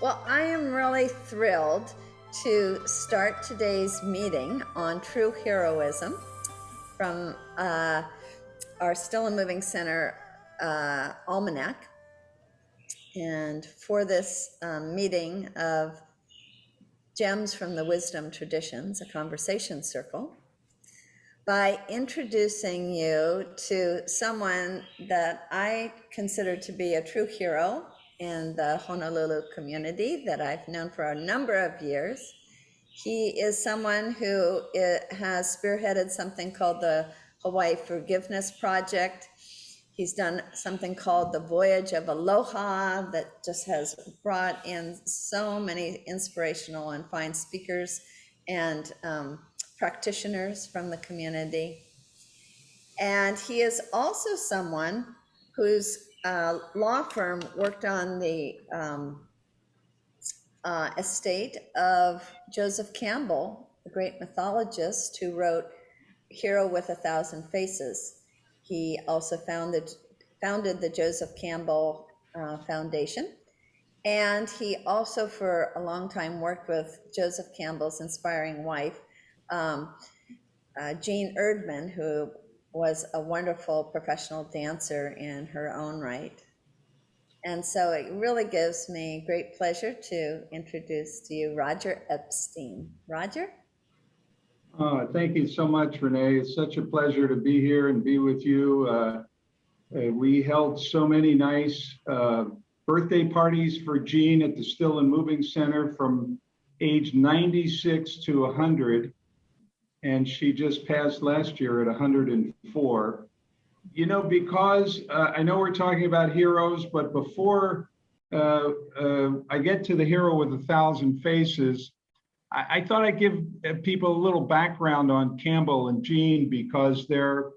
Well, I am really thrilled to start today's meeting on true heroism from our Still and Moving Center almanac. And for this meeting of Gems from the Wisdom Traditions, a conversation circle, by introducing you to someone that I consider to be a true hero in the Honolulu community that I've known for a number of years. He is someone who has spearheaded something called the Hawaii Forgiveness Project. He's done something called the Voyage of Aloha that just has brought in so many inspirational and fine speakers and practitioners from the community. And he is also someone whose law firm worked on the estate of Joseph Campbell, the great mythologist who wrote Hero with a Thousand Faces. He also founded the Joseph Campbell Foundation. And he also for a long time worked with Joseph Campbell's inspiring wife, Jean Erdman, who was a wonderful professional dancer in her own right. And so it really gives me great pleasure to introduce to you Roger Epstein. Roger? Thank you so much, Renee. It's such a pleasure to be here and be with you. We held so many nice birthday parties for Jean at the Still and Moving Center from age 96 to 100. And she just passed last year at 104. You know, because I know we're talking about heroes, but before I get to the hero with 1,000 faces, I thought I'd give people a little background on Campbell and Jean because they're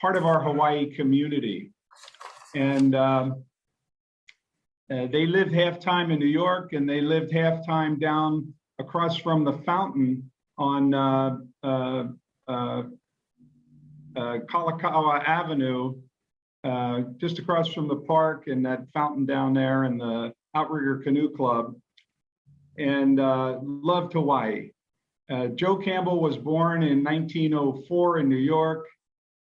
part of our Hawaii community. And they lived half time in New York, and they lived half time down across from the fountain on Kalakaua Avenue, just across from the park and that fountain down there and the Outrigger Canoe Club, and loved Hawaii. Joe Campbell was born in 1904 in New York.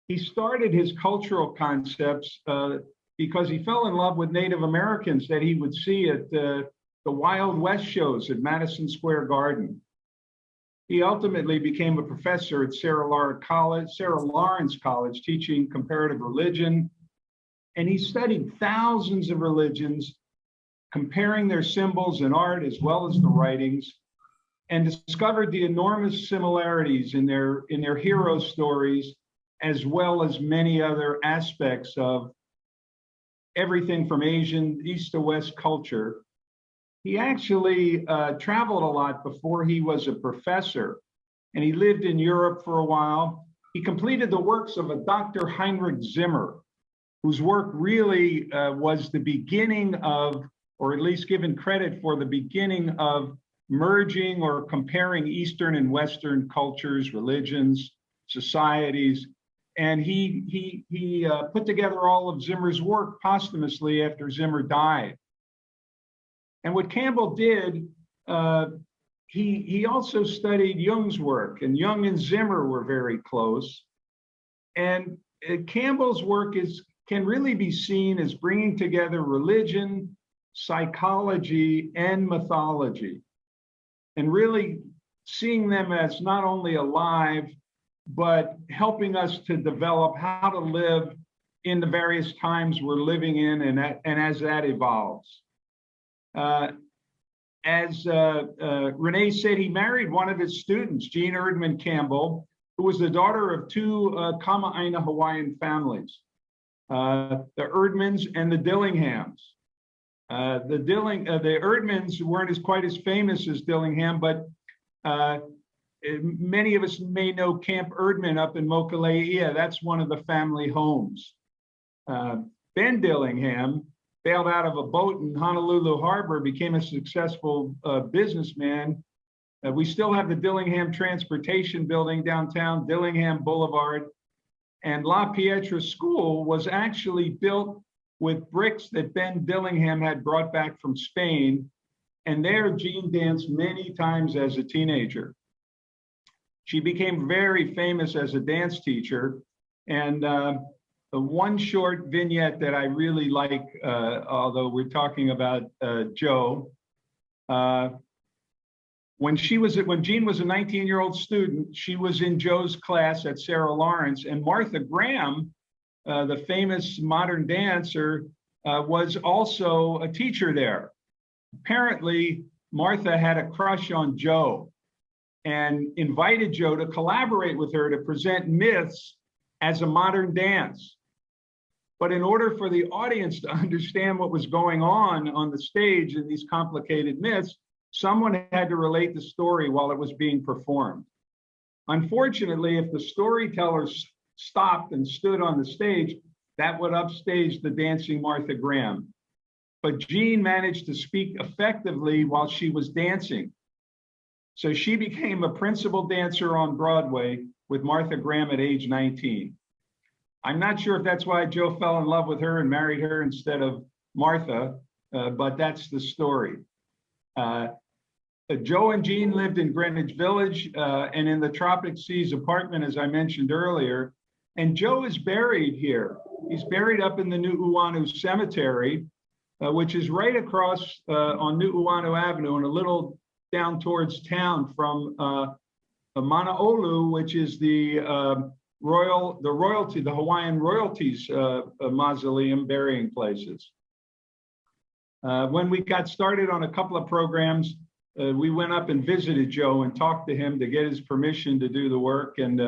He started his cultural concepts because he fell in love with Native Americans that he would see at the Wild West shows at Madison Square Garden. He ultimately became a professor at Sarah Lawrence College, teaching comparative religion. And he studied thousands of religions, comparing their symbols and art as well as the writings, and discovered the enormous similarities in their hero stories, as well as many other aspects of everything from Asian East to West culture. He actually traveled a lot before he was a professor, and he lived in Europe for a while. He completed the works of a Dr. Heinrich Zimmer, whose work really was the beginning of, or at least given credit for the beginning of merging or comparing Eastern and Western cultures, religions, societies. And he put together all of Zimmer's work posthumously after Zimmer died. And what Campbell did, he also studied Jung's work, and Jung and Zimmer were very close. And Campbell's work can really be seen as bringing together religion, psychology, and mythology, and really seeing them as not only alive, but helping us to develop how to live in the various times we're living in and as that evolves. As Renee said, he married one of his students, Jean Erdman Campbell, who was the daughter of two Kama'aina Hawaiian families, the Erdmans and the Dillinghams. The Erdmans weren't quite as famous as Dillingham, but many of us may know Camp Erdman up in Mokuleia. That's one of the family homes. Ben Dillingham bailed out of a boat in Honolulu Harbor, became a successful businessman. We still have the Dillingham Transportation Building downtown, Dillingham Boulevard. And La Pietra School was actually built with bricks that Ben Dillingham had brought back from Spain And there, Jean danced many times as a teenager. She became very famous as a dance teacher. And the one short vignette that I really like, although we're talking about Jo, when Jean was a 19-year-old student, she was in Jo's class at Sarah Lawrence, and Martha Graham, the famous modern dancer, was also a teacher there. Apparently, Martha had a crush on Jo and invited Jo to collaborate with her to present myths as a modern dance. But in order for the audience to understand what was going on the stage in these complicated myths, someone had to relate the story while it was being performed. Unfortunately, if the storytellers stopped and stood on the stage, that would upstage the dancing Martha Graham. But Jean managed to speak effectively while she was dancing. So she became a principal dancer on Broadway with Martha Graham at age 19. I'm not sure if that's why Jo fell in love with her and married her instead of Martha, but that's the story. Jo and Jean lived in Greenwich Village and in the Tropic Seas apartment, as I mentioned earlier. And Jo is buried here. He's buried up in the Nu'uanu Cemetery, which is right across on Nu'uanu Avenue and a little down towards town from Honolulu, which is the Hawaiian royalties mausoleum burying places. When we got started on a couple of programs, we went up and visited Jo and talked to him to get his permission to do the work and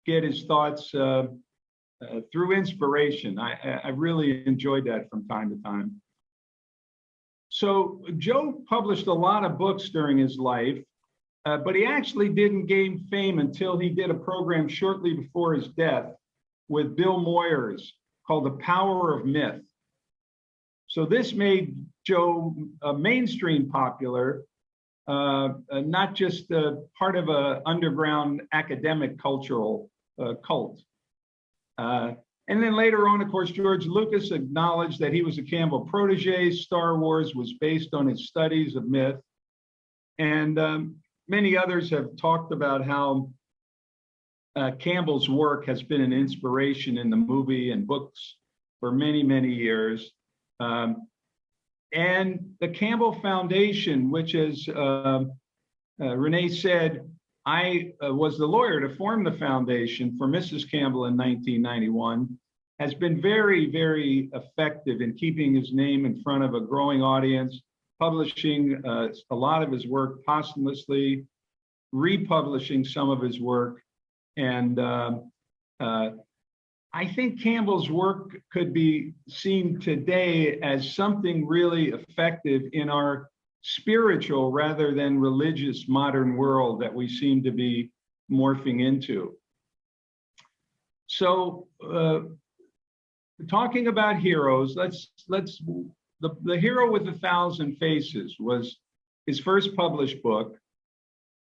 get his thoughts through inspiration. I really enjoyed that from time to time. So Jo published a lot of books during his life, but he actually didn't gain fame until he did a program shortly before his death with Bill Moyers called The Power of Myth. So this made Jo mainstream popular, not just part of an underground academic cultural cult. And then later on, of course, George Lucas acknowledged that he was a Campbell protege. Star Wars was based on his studies of myth. And many others have talked about how Campbell's work has been an inspiration in the movie and books for many, many years. And the Campbell Foundation, which, as Renee said, I was the lawyer to form the foundation for Mrs. Campbell in 1991, has been very, very effective in keeping his name in front of a growing audience, publishing a lot of his work posthumously, republishing some of his work. And I think Campbell's work could be seen today as something really effective in our spiritual rather than religious modern world that we seem to be morphing into. So talking about heroes, the Hero with 1,000 Faces was his first published book.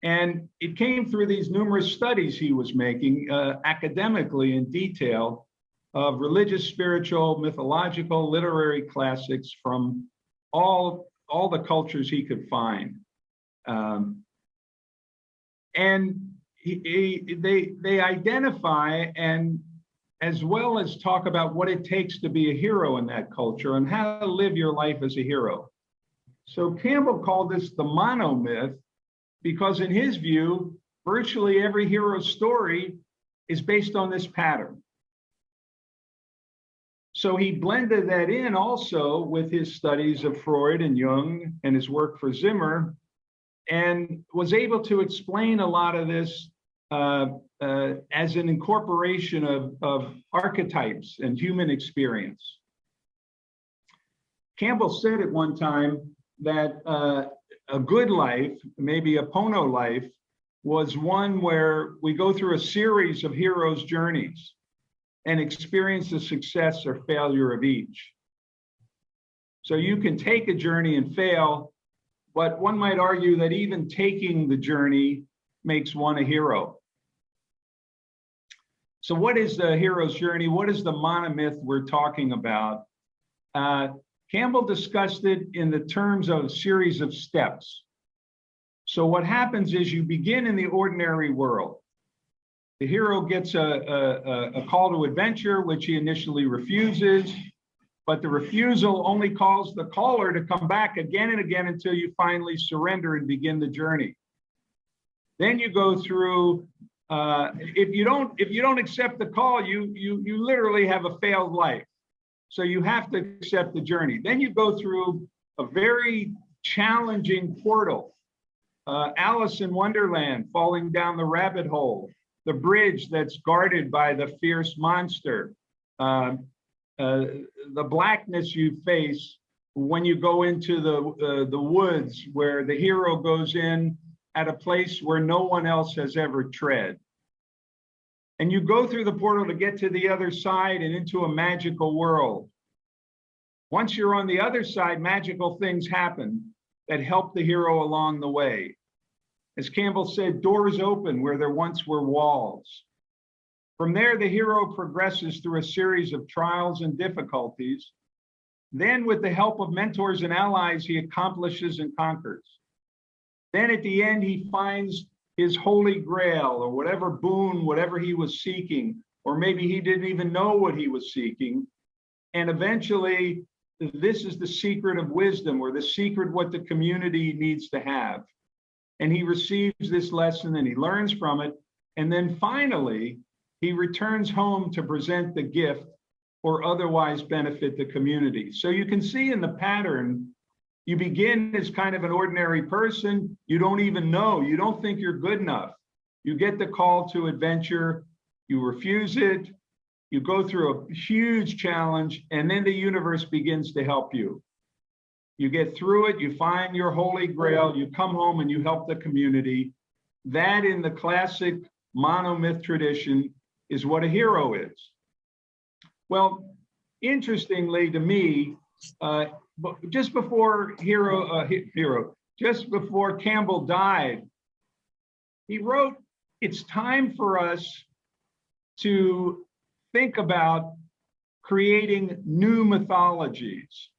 And it came through these numerous studies he was making academically in detail of religious, spiritual, mythological, literary classics from all the cultures he could find. And they identify and as well as talk about what it takes to be a hero in that culture and how to live your life as a hero. So Campbell called this the Monomyth because in his view, virtually every hero's story is based on this pattern. So he blended that in also with his studies of Freud and Jung and his work for Zimmer, and was able to explain a lot of this as an incorporation of archetypes and human experience. Campbell said at one time that a good life, maybe a Pono life, was one where we go through a series of heroes' journeys and experience the success or failure of each. So you can take a journey and fail, but one might argue that even taking the journey makes one a hero. So what is the hero's journey? What is the monomyth we're talking about? Campbell discussed it in the terms of a series of steps. So what happens is you begin in the ordinary world. The hero gets a call to adventure, which he initially refuses, but the refusal only calls the caller to come back again and again until you finally surrender and begin the journey. Then you go through, if you don't accept the call, you literally have a failed life. So you have to accept the journey. Then you go through a very challenging portal. Alice in Wonderland, falling down the rabbit hole, the bridge that's guarded by the fierce monster, the blackness you face when you go into the woods, where the hero goes in at a place where no one else has ever tread. And you go through the portal to get to the other side and into a magical world. Once you're on the other side, magical things happen that help the hero along the way. As Campbell said, doors open where there once were walls. From there, the hero progresses through a series of trials and difficulties. Then, with the help of mentors and allies, he accomplishes and conquers. Then at the end, he finds his holy grail, or whatever boon, whatever he was seeking, or maybe he didn't even know what he was seeking. And eventually, this is the secret of wisdom, or the secret what the community needs to have. And he receives this lesson and he learns from it. And then finally, he returns home to present the gift or otherwise benefit the community. So you can see in the pattern, you begin as kind of an ordinary person. You don't even know, you don't think you're good enough. You get the call to adventure, you refuse it, you go through a huge challenge, and then the universe begins to help you. You get through it, you find your holy grail, you come home and you help the community. That, in the classic monomyth tradition, is what a hero is. Well, interestingly to me, just before just before Campbell died, he wrote, "It's time for us to think about creating new mythologies."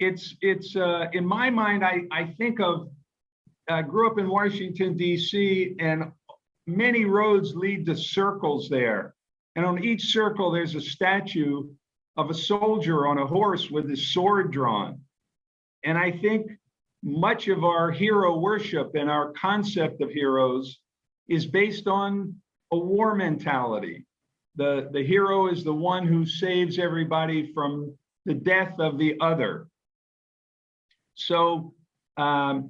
It's in my mind, I think of, I grew up in Washington, D.C., and many roads lead to circles there. And on each circle, there's a statue of a soldier on a horse with his sword drawn. And I think much of our hero worship and our concept of heroes is based on a war mentality. The hero is the one who saves everybody from the death of the other. So I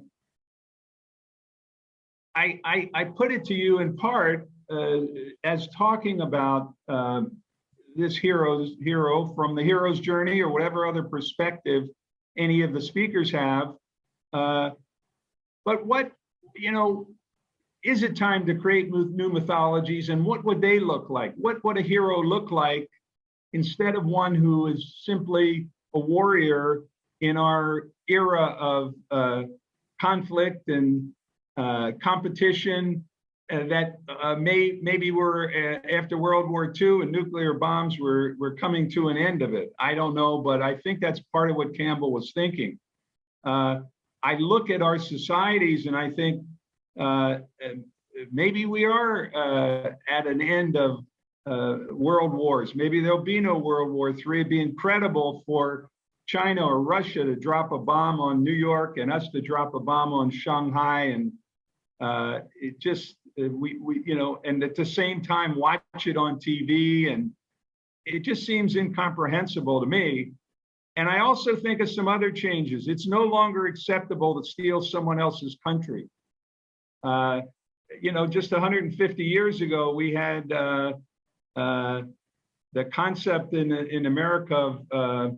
put it to you in part as talking about this hero from the hero's journey, or whatever other perspective any of the speakers have. But what, is it time to create new mythologies, and what would they look like? What would a hero look like instead of one who is simply a warrior in our era of conflict and competition that maybe we're after World War II and nuclear bombs were coming to an end of it. I don't know, but I think that's part of what Campbell was thinking. I look at our societies and I think maybe we are at an end of world wars. Maybe there'll be no World War III. It'd be incredible for China or Russia to drop a bomb on New York and us to drop a bomb on Shanghai, and it just and at the same time watch it on TV, and it just seems incomprehensible to me. And I also think of some other changes. It's no longer acceptable to steal someone else's country. Just 150 years ago, we had the concept in America of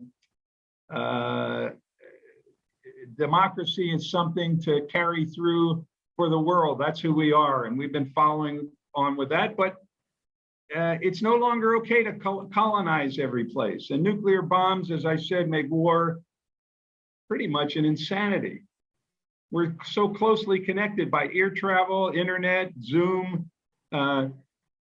democracy is something to carry through for the world. That's who we are, and we've been following on with that. But it's no longer okay to colonize every place. And nuclear bombs, as I said, make war pretty much an insanity. We're so closely connected by air travel, internet, Zoom.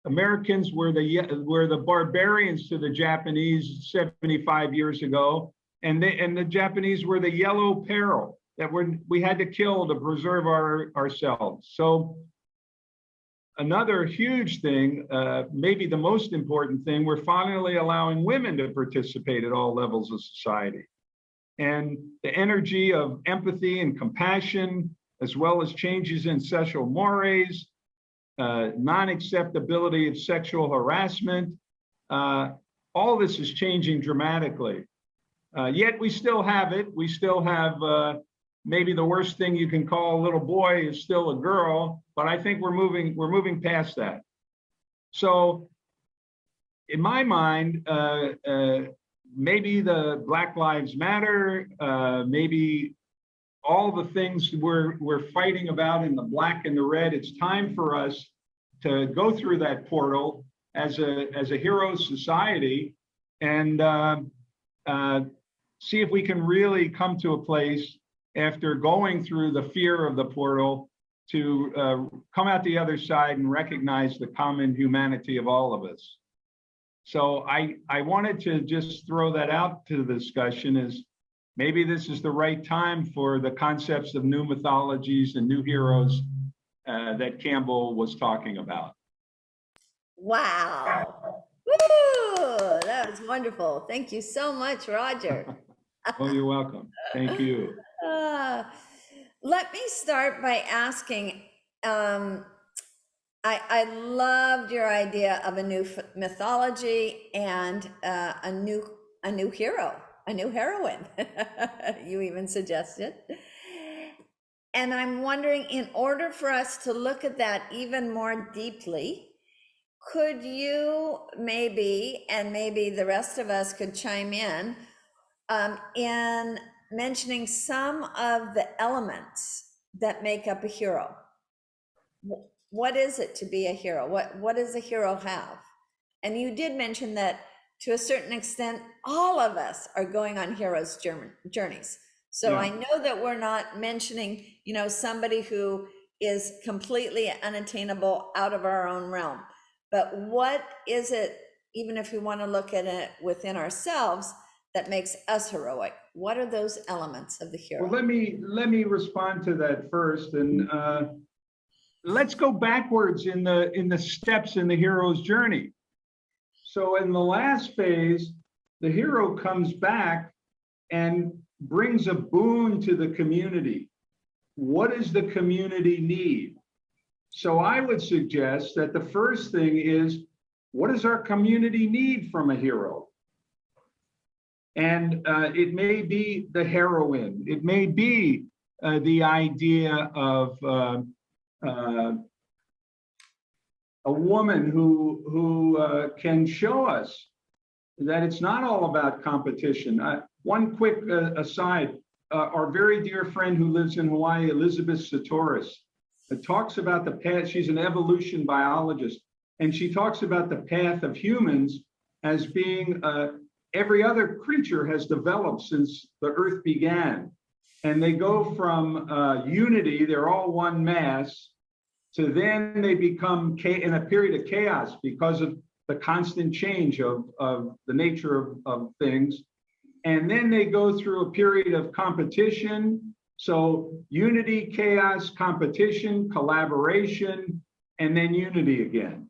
Americans were the barbarians to the Japanese 75 years ago, and the Japanese were the yellow peril that we had to kill to preserve ourselves. So another huge thing, maybe the most important thing, we're finally allowing women to participate at all levels of society. And the energy of empathy and compassion, as well as changes in sexual mores, non-acceptability of sexual harassment, all this is changing dramatically. Yet we still have it. We still have maybe the worst thing you can call a little boy is still a girl, but I think we're moving past that. So in my mind, maybe the Black Lives Matter, maybe all the things we're fighting about in the black and the red, it's time for us to go through that portal as a hero society and see if we can really come to a place after going through the fear of the portal to come out the other side and recognize the common humanity of all of us. So I wanted to just throw that out to the discussion as maybe this is the right time for the concepts of new mythologies and new heroes that Campbell was talking about. Wow. Woo! That was wonderful. Thank you so much, Roger. Oh, you're welcome. Thank you. Let me start by asking, I loved your idea of a new mythology and a new hero, a new heroine, you even suggested. And I'm wondering, in order for us to look at that even more deeply, could you maybe, and maybe the rest of us could chime in mentioning some of the elements that make up a hero? What is it to be a hero? What does a hero have? And you did mention that to a certain extent, all of us are going on hero's journeys. So yeah. I know that we're not mentioning, somebody who is completely unattainable out of our own realm. But what is it, even if we want to look at it within ourselves, that makes us heroic? What are those elements of the hero? Well, let me respond to that first, and let's go backwards in the steps in the hero's journey. So in the last phase, the hero comes back and brings a boon to the community. What does the community need? So I would suggest that the first thing is, what does our community need from a hero? And it may be the heroine. It may be the idea of a woman who can show us that it's not all about competition. One quick aside, our very dear friend who lives in Hawaii, Elizabeth Sahtouris, talks about the path. She's an evolution biologist, and she talks about the path of humans as being every other creature has developed since the earth began. And they go from unity, they're all one mass, to then they become in a period of chaos because of the constant change of the nature of things. And then they go through a period of competition. So unity, chaos, competition, collaboration, and then unity again.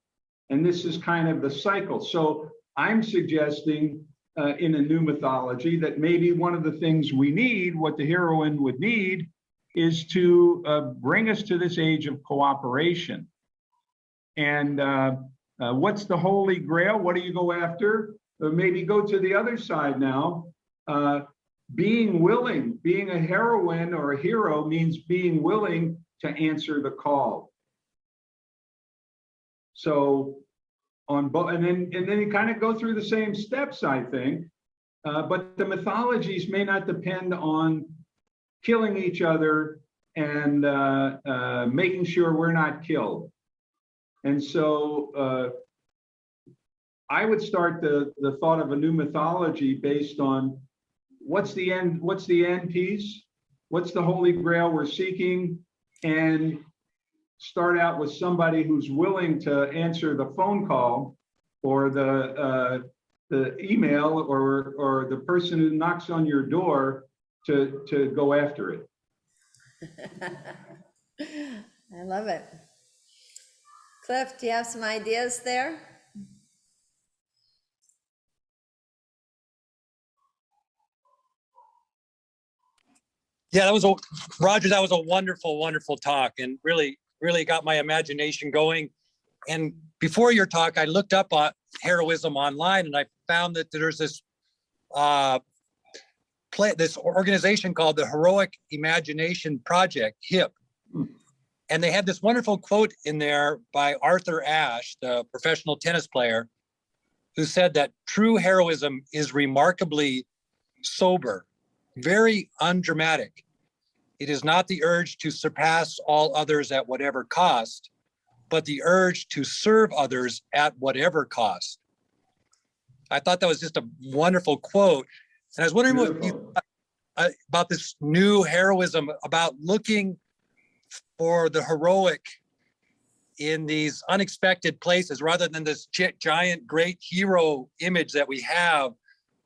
And this is kind of the cycle. So I'm suggesting in a new mythology that maybe one of the things we need, what the heroine would need, is to bring us to this age of cooperation. And what's the Holy Grail? What do you go after? Maybe go to the other side now. Being willing, being a heroine or a hero means being willing to answer the call. So on both, and then you kind of go through the same steps, I think. But the mythologies may not depend on killing each other and making sure we're not killed. And so I would start the thought of a new mythology based on what's the end piece? What's the Holy Grail we're seeking? And start out with somebody who's willing to answer the phone call or the email or the person who knocks on your door to go after it. I love it. Cliff, do you have some ideas there? Yeah, Roger, that was a wonderful, wonderful talk, and really, really got my imagination going. And before your talk, I looked up on heroism online, and I found that there's this this organization called the Heroic Imagination Project, HIP. And they had this wonderful quote in there by Arthur Ashe, the professional tennis player, who said that true heroism is remarkably sober, very undramatic. It is not the urge to surpass all others at whatever cost, but the urge to serve others at whatever cost. I thought that was just a wonderful quote. And I was wondering what you thought about this new heroism, about looking for the heroic in these unexpected places rather than this giant, great hero image that we have,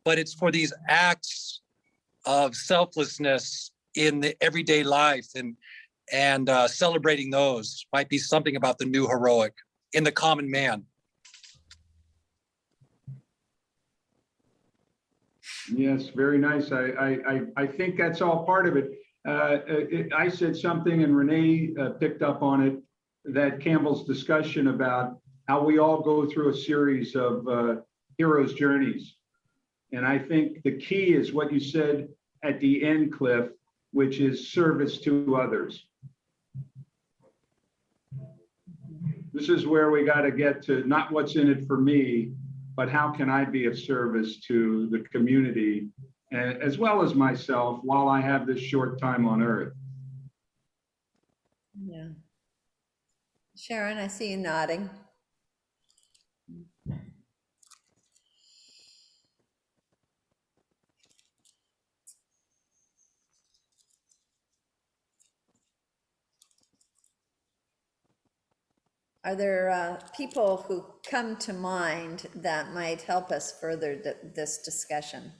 but it's for these acts of selflessness in the everyday life, and celebrating those might be something about the new heroic in the common man. Yes, very nice. I think that's all part of it. I said something and Renee picked up on it, that Campbell's discussion about how we all go through a series of hero's journeys. And I think the key is what you said at the end, Cliff, which is service to others. This is where we got to get to, not what's in it for me, but how can I be of service to the community as well as myself while I have this short time on earth. Yeah. Sharon, I see you nodding. Are there people who come to mind that might help us further this discussion?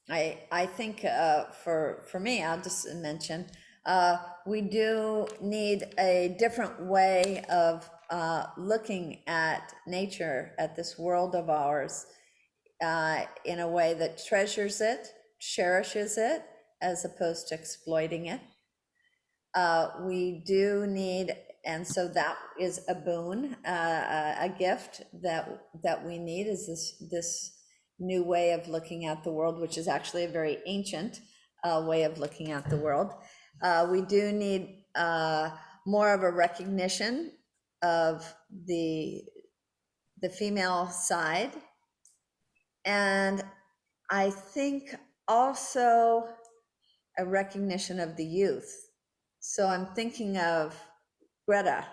I think for me, I'll just mention, we do need a different way of looking at nature, at this world of ours, in a way that treasures it, cherishes it, as opposed to exploiting it. We do need, and so that is a boon, a gift that we need, is this new way of looking at the world, which is actually a very ancient way of looking at the world. We do need more of a recognition of the female side, and I think also a recognition of the youth. So I'm thinking of Greta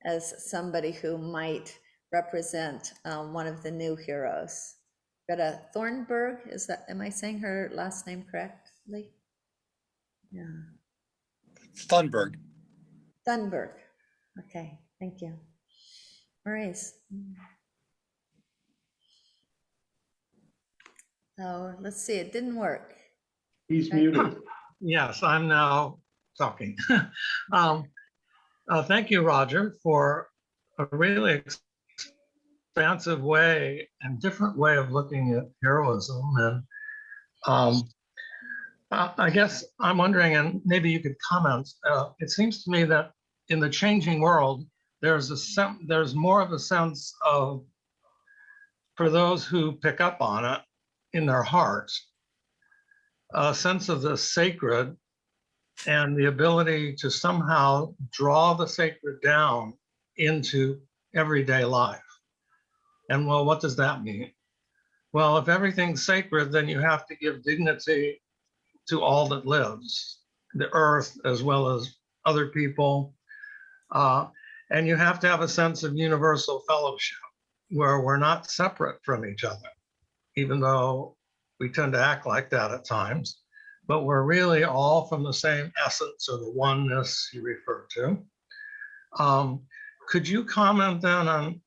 as somebody who might represent one of the new heroes. Greta Thunberg, am I saying her last name correctly? Yeah. Thunberg. Thunberg. Okay, thank you. Maurice. Oh, let's see, it didn't work. He's muted. Yes, I'm now talking. Thank you, Roger, for a really expansive way and different way of looking at heroism. And I guess I'm wondering, and maybe you could comment, it seems to me that in the changing world, there's more of a sense of, for those who pick up on it in their hearts, a sense of the sacred and the ability to somehow draw the sacred down into everyday life. And well, what does that mean? Well, if everything's sacred, then you have to give dignity to all that lives, the earth as well as other people. And you have to have a sense of universal fellowship where we're not separate from each other, even though we tend to act like that at times. but we're really all from the same essence or the oneness you refer to. Could you comment then on,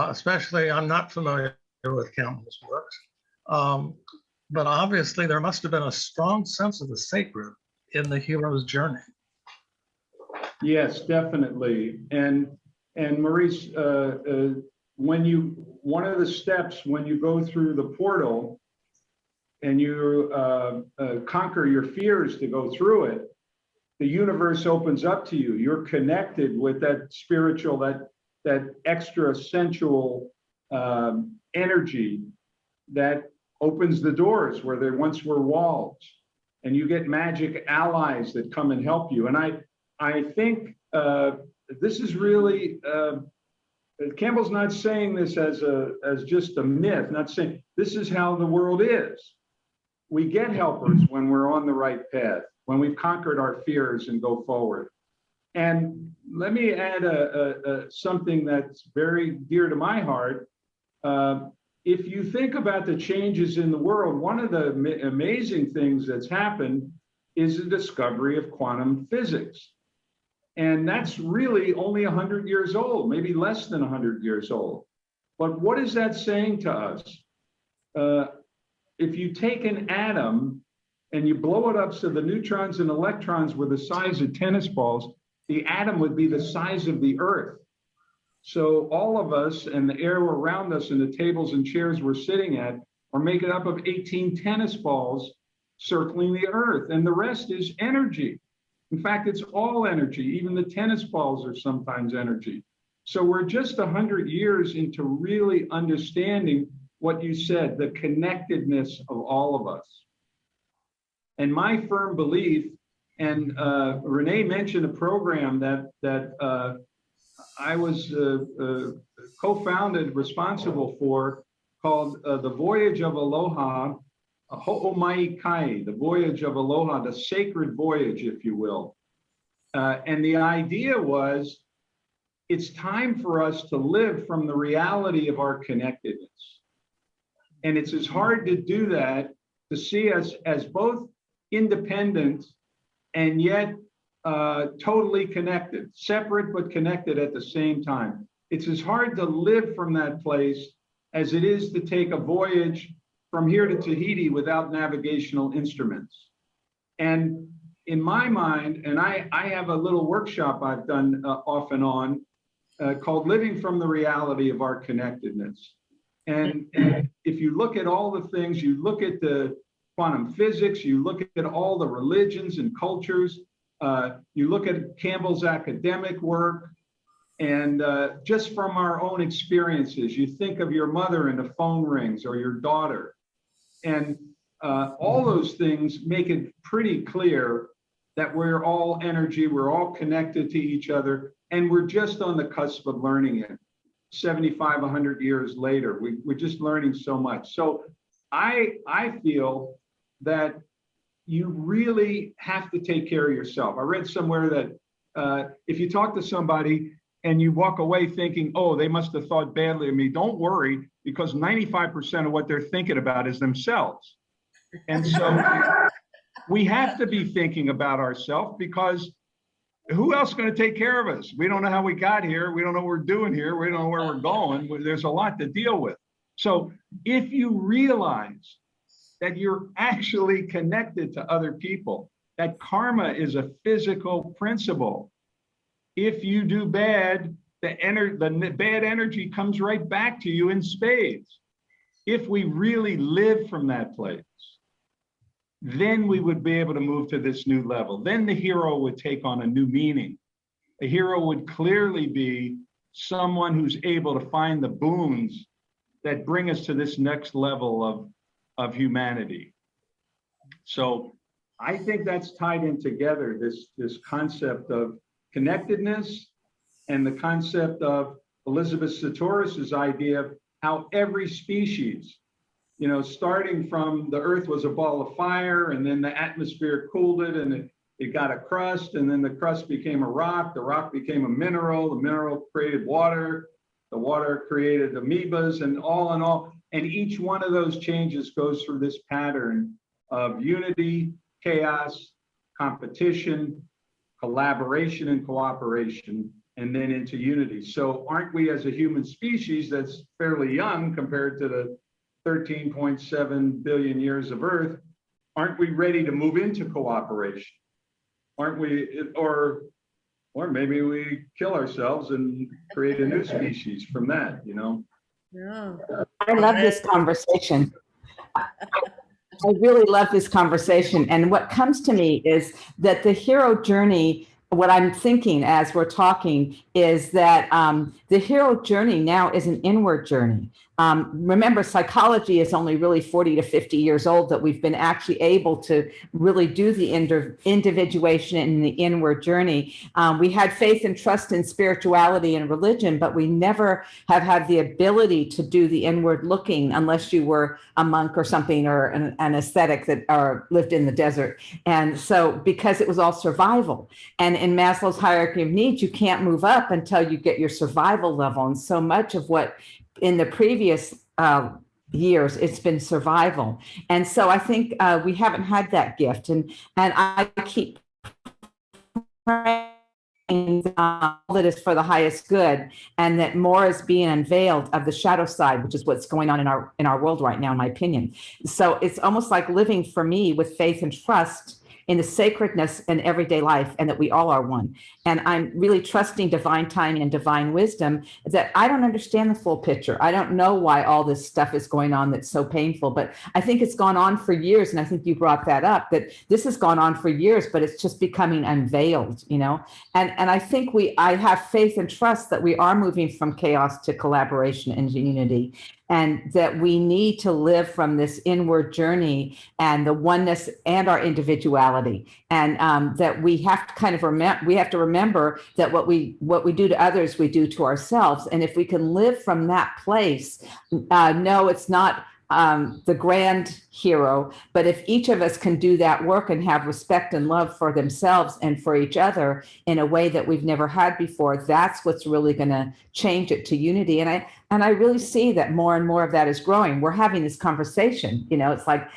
especially I'm not familiar with Campbell's works, but obviously there must have been a strong sense of the sacred in the hero's journey. Yes, definitely. And Maurice, one of the steps when you go through the portal and you conquer your fears to go through it, the universe opens up to you. You're connected with that spiritual, that extra sensual energy that opens the doors where there once were walls, and you get magic allies that come and help you. And I think this is really, Campbell's not saying this as just a myth, not saying this is how the world is. We get helpers when we're on the right path, when we've conquered our fears and go forward. And let me add something that's very dear to my heart. If you think about the changes in the world, one of the amazing things that's happened is the discovery of quantum physics. And that's really only 100 years old, maybe less than 100 years old. But what is that saying to us? If you take an atom and you blow it up so the neutrons and electrons were the size of tennis balls, the atom would be the size of the Earth. So all of us and the air around us and the tables and chairs we're sitting at are made up of 18 tennis balls circling the Earth, and the rest is energy. In fact, it's all energy. Even the tennis balls are sometimes energy. So we're just 100 years into really understanding what you said, the connectedness of all of us. And my firm belief, and Renee mentioned a program that I was co-founded, responsible for, called the Voyage of Aloha, Ho'omai Kai, the Voyage of Aloha, the sacred voyage, if you will. And the idea was, it's time for us to live from the reality of our connectedness. And it's as hard to do that, to see us as both independent and yet totally connected, separate but connected at the same time. It's as hard to live from that place as it is to take a voyage from here to Tahiti without navigational instruments. And in my mind, and I have a little workshop I've done off and on called Living from the Reality of Our Connectedness. And if you look at all the things, you look at the quantum physics, you look at all the religions and cultures, you look at Campbell's academic work, and just from our own experiences, you think of your mother and the phone rings, or your daughter. And all those things make it pretty clear that we're all energy, we're all connected to each other, and we're just on the cusp of learning it. 75, 100 years later, we're just learning so much. So I feel that you really have to take care of yourself. I read somewhere that if you talk to somebody and you walk away thinking, oh, they must have thought badly of me, don't worry, because 95% of what they're thinking about is themselves. And so we have to be thinking about ourselves, because who else is going to take care of us? We don't know how we got here. We don't know what we're doing here. We don't know where we're going. There's a lot to deal with. So if you realize that you're actually connected to other people, that karma is a physical principle. If you do bad, the bad energy comes right back to you in spades. If we really live from that place, then we would be able to move to this new level. Then the hero would take on a new meaning. A hero would clearly be someone who's able to find the boons that bring us to this next level of humanity. So I think that's tied in together, this concept of connectedness and the concept of Elizabeth Satoros's idea of how every species, you know, starting from the Earth was a ball of fire, and then the atmosphere cooled it, and it got a crust, and then the crust became a rock, the rock became a mineral, the mineral created water, the water created amoebas, and all in all. And each one of those changes goes through this pattern of unity, chaos, competition, collaboration and cooperation, and then into unity. So aren't we as a human species that's fairly young compared to the 13.7 billion years of Earth, aren't we ready to move into cooperation? Aren't we, or maybe we kill ourselves and create a new species from that, you know? Yeah. I love this conversation. I really love this conversation. And what comes to me is that the hero journey, what I'm thinking as we're talking is that the hero journey now is an inward journey. Remember, psychology is only really 40 to 50 years old, that we've been actually able to really do the individuation in the inward journey. We had faith and trust in spirituality and religion, but we never have had the ability to do the inward looking unless you were a monk or something, or an ascetic that or lived in the desert. And so because it was all survival, and in Maslow's hierarchy of needs, you can't move up until you get your survival level. And so much of what in the previous years, it's been survival. And so I think we haven't had that gift. And I keep praying that is for the highest good, and that more is being unveiled of the shadow side, which is what's going on in our world right now, in my opinion. So it's almost like living for me with faith and trust in the sacredness in everyday life, and that we all are one. And I'm really trusting divine timing and divine wisdom, that I don't understand the full picture. I don't know why all this stuff is going on that's so painful, but I think it's gone on for years. And I think you brought that up, that this has gone on for years, but it's just becoming unveiled, you know? And I think I have faith and trust that we are moving from chaos to collaboration and unity, and that we need to live from this inward journey and the oneness and our individuality. And that we have to kind of remember that what we do to others, we do to ourselves. And if we can live from that place, no, it's not the grand hero, but if each of us can do that work and have respect and love for themselves and for each other in a way that we've never had before, that's what's really going to change it to unity. And I really see that more and more of that is growing. We're having this conversation, you know, it's like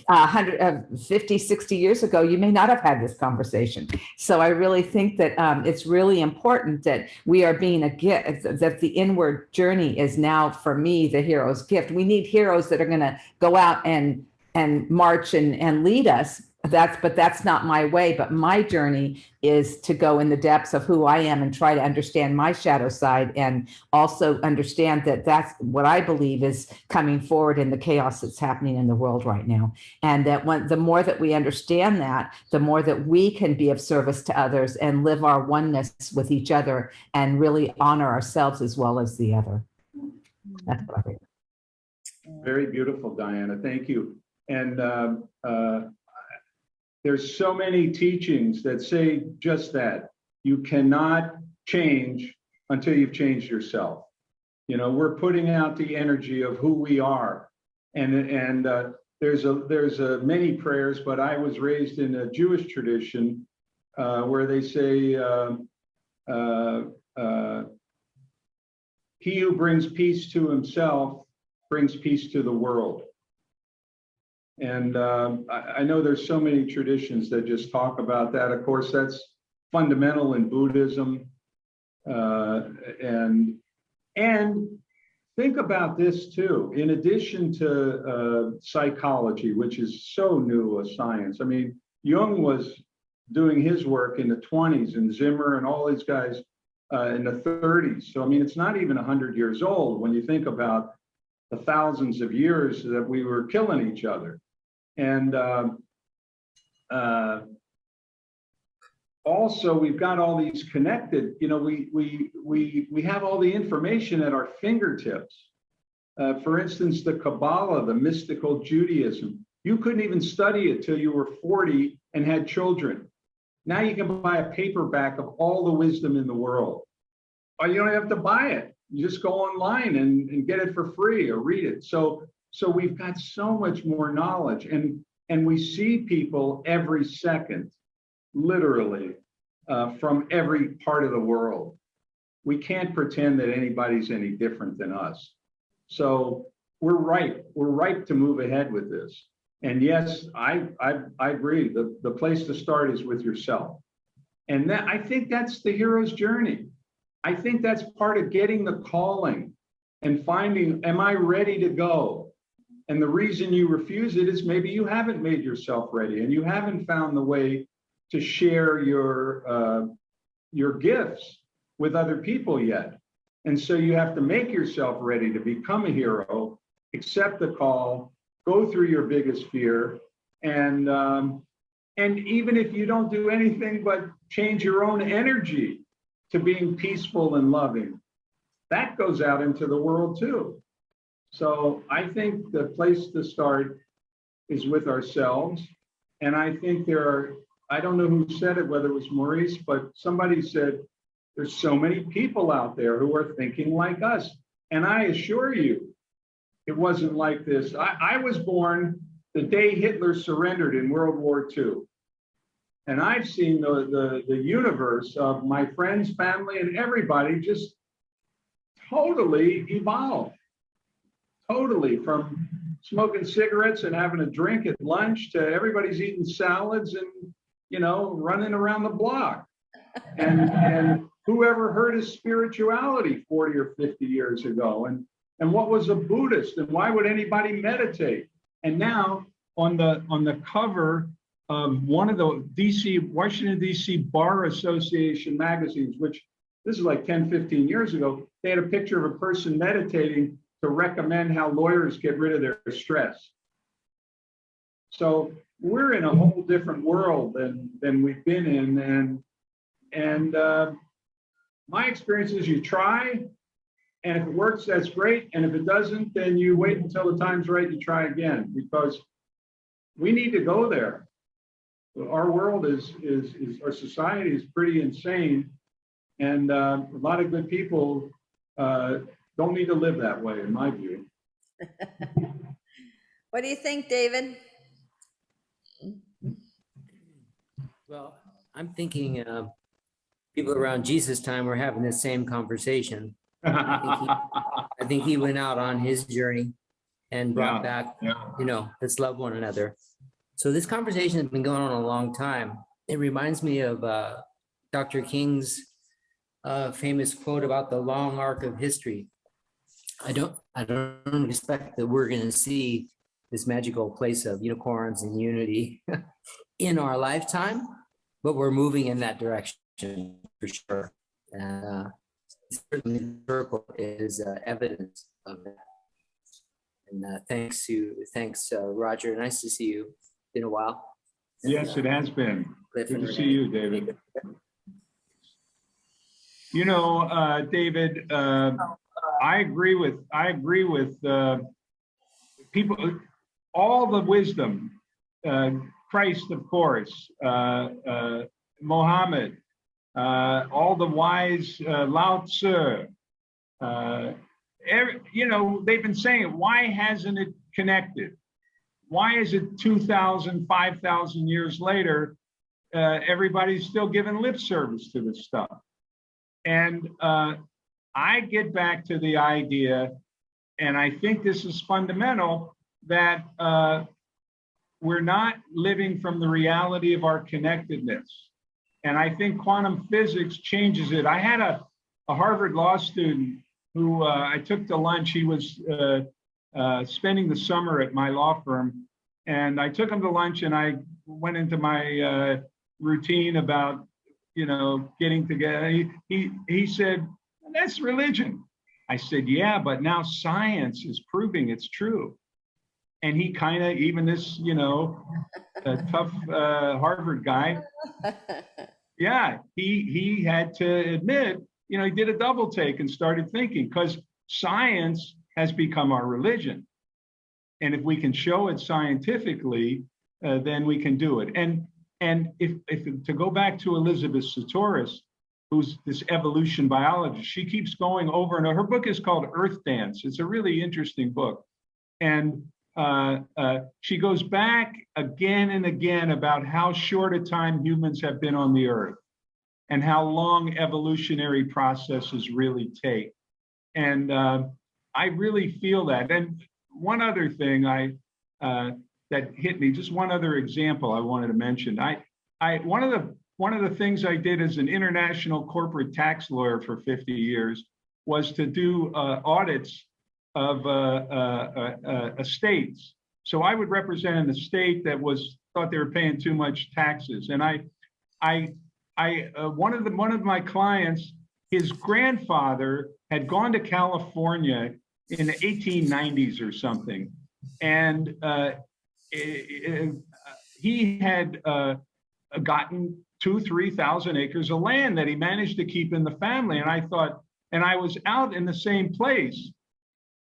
50, 60 years ago, you may not have had this conversation. So I really think that it's really important that we are being a gift, that the inward journey is now, for me, the hero's gift. We need heroes that are going to go out and march and lead us. But that's not my way. But my journey is to go in the depths of who I am and try to understand my shadow side, and also understand that that's what I believe is coming forward in the chaos that's happening in the world right now. And that the more that we understand that, the more that we can be of service to others and live our oneness with each other and really honor ourselves as well as the other. That's what I think. Very beautiful, Diana. Thank you. And there's so many teachings that say just that. You cannot change until you've changed yourself. You know, we're putting out the energy of who we are. And there's many prayers, but I was raised in a Jewish tradition where they say, he who brings peace to himself brings peace to the world. And I know there's so many traditions that just talk about that. Of course, that's fundamental in Buddhism. And think about this too. In addition to psychology, which is so new a science. I mean, Jung was doing his work in the 20s, and Zimmer and all these guys in the 30s. So, I mean, it's not even 100 years old when you think about the thousands of years that we were killing each other. And also, we've got all these connected, you know, we have all the information at our fingertips. For instance, the Kabbalah, the mystical Judaism, you couldn't even study it till you were 40 and had children. Now you can buy a paperback of all the wisdom in the world. Or you don't have to buy it. You just go online and get it for free or read it. So we've got so much more knowledge, and we see people every second, literally, from every part of the world. We can't pretend that anybody's any different than us. So we're ripe to move ahead with this. And yes, I agree. The place to start is with yourself. And that, I think that's the hero's journey. I think that's part of getting the calling and finding, am I ready to go? And the reason you refuse it is maybe you haven't made yourself ready and you haven't found the way to share your gifts with other people yet. And so you have to make yourself ready to become a hero, accept the call, go through your biggest fear, and even if you don't do anything but change your own energy to being peaceful and loving, that goes out into the world too. So I think the place to start is with ourselves. And I think I don't know who said it, whether it was Maurice, but somebody said, there's so many people out there who are thinking like us. And I assure you, it wasn't like this. I was born the day Hitler surrendered in World War II. And I've seen the universe of my friends, family, and everybody just totally evolve. Totally, from smoking cigarettes and having a drink at lunch to everybody's eating salads and, running around the block. And whoever heard of spirituality 40 or 50 years ago? And what was a Buddhist? And why would anybody meditate? And now on the cover of one of the Washington, D.C. Bar Association magazines, which this is like 10, 15 years ago, they had a picture of a person meditating to recommend how lawyers get rid of their stress. So we're in a whole different world than we've been in. And my experience is you try, and if it works, that's great. And if it doesn't, then you wait until the time's right and try again, because we need to go there. Our world our society is pretty insane. And a lot of good people don't need to live that way, in my view. What do you think, David? Well, I'm thinking people around Jesus' time were having the same conversation. I think he went out on his journey and brought back, let's love one another. So this conversation has been going on a long time. It reminds me of Dr. King's famous quote about the long arc of history. I don't expect that we're going to see this magical place of unicorns and unity in our lifetime, but we're moving in that direction for sure. And certainly the circle is evidence of that. And thanks, Roger. Nice to see you. Been a while. Yes, it has been. Cliff, Good and to Renee. see you, David. David, I agree with people, all the wisdom, Christ, of course, Mohammed, all the wise, Lao Tzu, they've been saying, why hasn't it connected? Why is it 2,000, 5,000 years later, everybody's still giving lip service to this stuff? And I get back to the idea, and I think this is fundamental, that we're not living from the reality of our connectedness. And I think quantum physics changes it. I had a Harvard law student who I took to lunch. He was spending the summer at my law firm. And I took him to lunch, and I went into my routine about, getting together. He said, that's religion. I said, yeah, but now science is proving it's true. And he kind of, even this, tough Harvard guy, yeah, he had to admit, he did a double take and started thinking, because science has become our religion. And if we can show it scientifically, then we can do it. And if to go back to Elizabeth Sahtouris, who's this evolution biologist, she keeps going over and over. Her book is called Earth Dance. It's a really interesting book. And she goes back again and again about how short a time humans have been on the earth and how long evolutionary processes really take. And I really feel that. And one other thing, that hit me. Just one other example I wanted to mention. One of the things I did as an international corporate tax lawyer for 50 years was to do audits of estates. So I would represent an estate that thought they were paying too much taxes. And one of my clients, his grandfather had gone to California in the 1890s or something, and he had gotten 2,000-3,000 acres of land that he managed to keep in the family. And I thought, and I was out in the same place,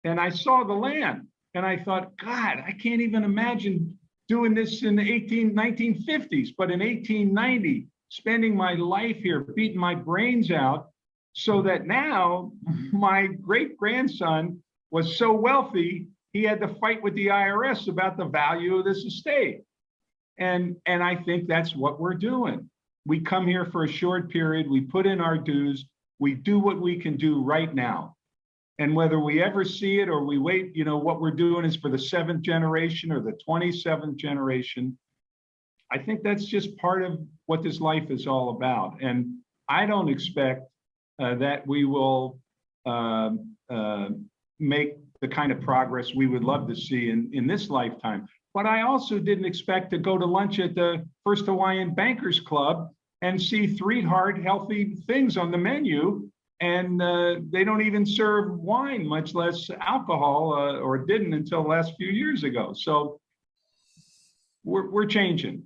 and I saw the land, and I thought, God, I can't even imagine doing this in the 1950s, but in 1890, spending my life here, beating my brains out, so that now my great-grandson was so wealthy, he had to fight with the IRS about the value of this estate. And I think that's what we're doing. We come here for a short period, we put in our dues, we do what we can do right now. And whether we ever see it or we wait, what we're doing is for the 7th generation or the 27th generation. I think that's just part of what this life is all about. And I don't expect that we will make the kind of progress we would love to see in this lifetime. But I also didn't expect to go to lunch at the First Hawaiian Bankers Club and see 3 hard, healthy things on the menu. And they don't even serve wine, much less alcohol, or didn't until the last few years ago. So we're changing.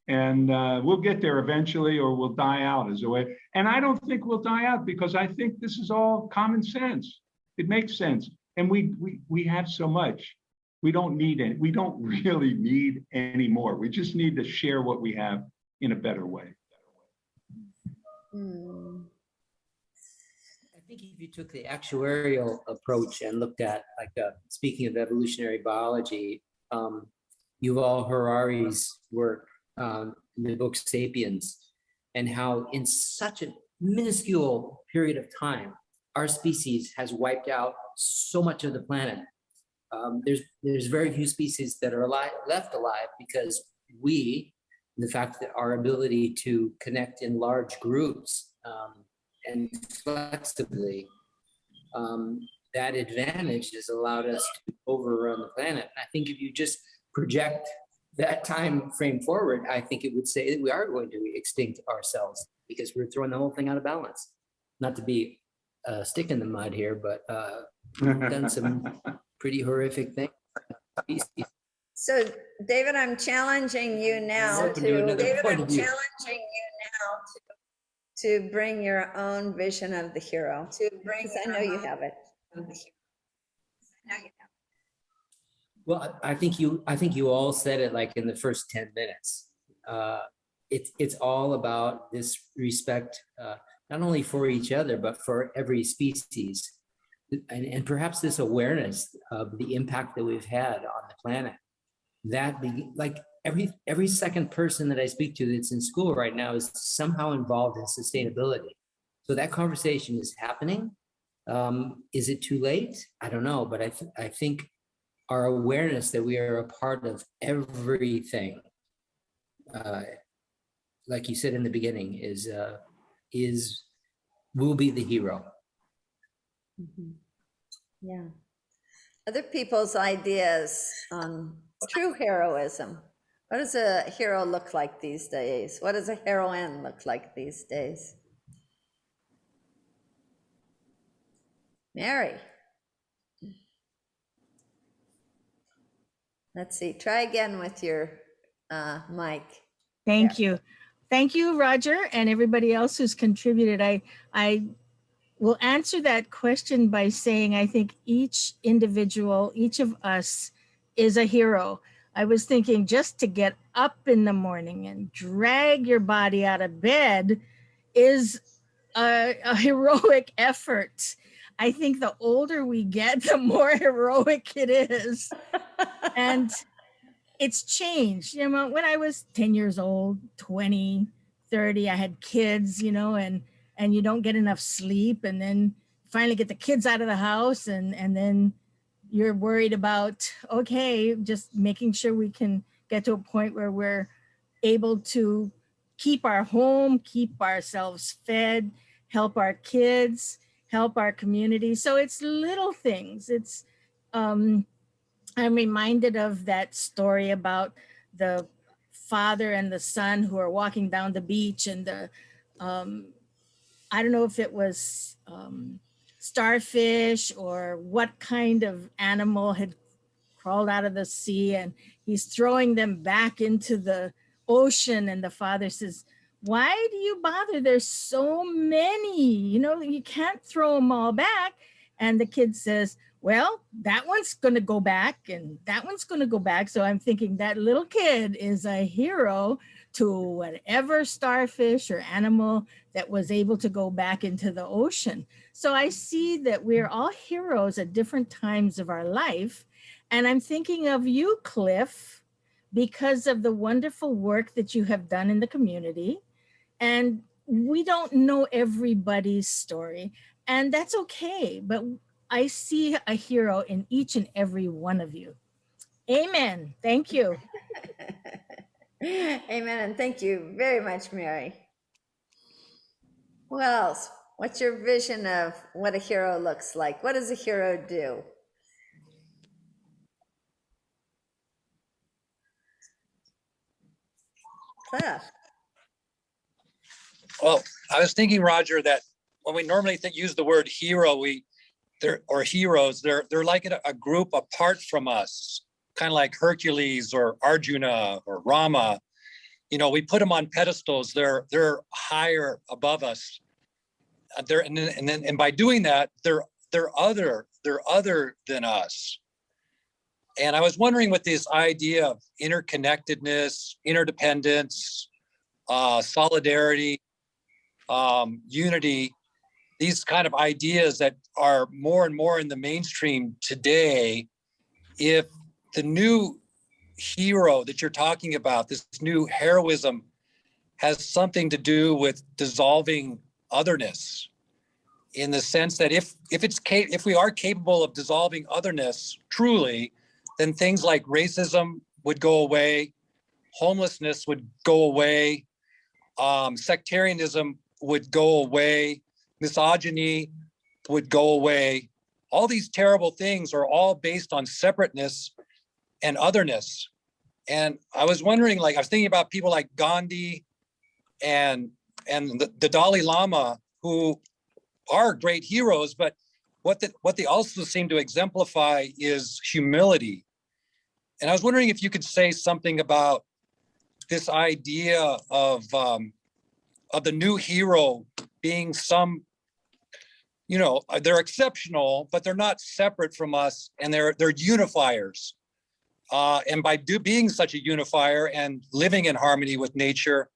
And we'll get there eventually, or we'll die out as a way. And I don't think we'll die out, because I think this is all common sense. It makes sense. And we have so much. We don't need it. We don't really need any more. We just need to share what we have in a better way. I think if you took the actuarial approach and looked at, speaking of evolutionary biology, Yuval Harari's work in the book *Sapiens*, and how in such a minuscule period of time, our species has wiped out so much of the planet. There's very few species that are left alive because the fact that our ability to connect in large groups and flexibly, that advantage has allowed us to overrun the planet. I think if you just project that time frame forward, I think it would say that we are going to extinct ourselves, because we're throwing the whole thing out of balance. Not to be a stick in the mud here, but we've done some pretty horrific things. So, David, I'm challenging you now to bring your own vision of the hero. Because I know you have it. Well, I think you all said it like in the first 10 minutes. It's all about this respect, not only for each other, but for every species. And perhaps this awareness of the impact that we've had on the planet. Every second person that I speak to that's in school right now is somehow involved in sustainability. So that conversation is happening. Is it too late? I don't know, but I think our awareness that we are a part of everything, like you said in the beginning, will be the hero. Mm-hmm. Yeah. Other people's ideas on true heroism. What does a hero look like these days? What does a heroine look like these days? Mary. Let's see, try again with your mic. Thank you. Thank you, Roger, and everybody else who's contributed. I will answer that question by saying I think each individual, each of us is a hero. I was thinking just to get up in the morning and drag your body out of bed is a heroic effort. I think the older we get, the more heroic it is. And it's changed. You know, when I was 10 years old, 20, 30, I had kids, and you don't get enough sleep, and then finally get the kids out of the house, and then you're worried about, okay, just making sure we can get to a point where we're able to keep our home, keep ourselves fed, help our kids, help our community. So it's little things. It's, I'm reminded of that story about the father and the son who are walking down the beach, and the, I don't know if it was starfish or what kind of animal had crawled out of the sea, and he's throwing them back into the ocean. And the father says, why do you bother? There's so many, you know, you can't throw them all back. And the kid says, well, that one's going to go back and that one's going to go back. So I'm thinking that little kid is a hero to whatever starfish or animal that was able to go back into the ocean. So I see that we're all heroes at different times of our life. And I'm thinking of you, Cliff, because of the wonderful work that you have done in the community. And we don't know everybody's story, and that's okay. But I see a hero in each and every one of you. Amen. Thank you. Amen. And thank you very much, Mary. Who else? What's your vision of what a hero looks like? What does a hero do? Cliff. Well, I was thinking, Roger, that when we normally use the word hero, or heroes, they're like a group apart from us, kind of like Hercules or Arjuna or Rama. You know, we put them on pedestals. They're higher above us. And by doing that, they're other than us. And I was wondering, with this idea of interconnectedness, interdependence, solidarity, unity, these kind of ideas that are more and more in the mainstream today, if the new hero that you're talking about, this new heroism, has something to do with dissolving otherness, in the sense that if we are capable of dissolving otherness truly, then things like racism would go away, homelessness would go away, sectarianism would go away, misogyny would go away. All these terrible things are all based on separateness and otherness. And I was wondering, like, I was thinking about people like Gandhi and the Dalai Lama, who are great heroes, but what they also seem to exemplify is humility. And I was wondering if you could say something about this idea of the new hero being some, you know, they're exceptional, but they're not separate from us, and they're unifiers. And by being such a unifier and living in harmony with nature,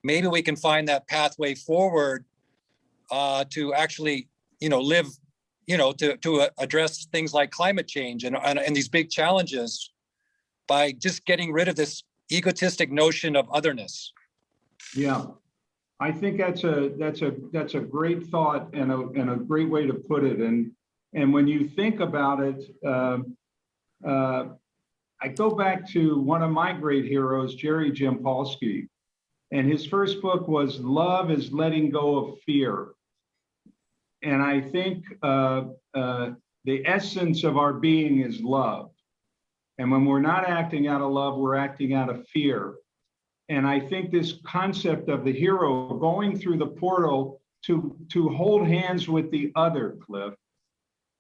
maybe we can find that pathway forward to actually, you know, live, you know, to address things like climate change and these big challenges, by just getting rid of this egotistic notion of otherness. Yeah, I think that's a great thought and a great way to put it. And when you think about it, I go back to one of my great heroes, Jerry Jampolsky, and his first book was "Love is Letting Go of Fear." And I think the essence of our being is love. And when we're not acting out of love, we're acting out of fear. And I think this concept of the hero going through the portal to hold hands with the other, Cliff,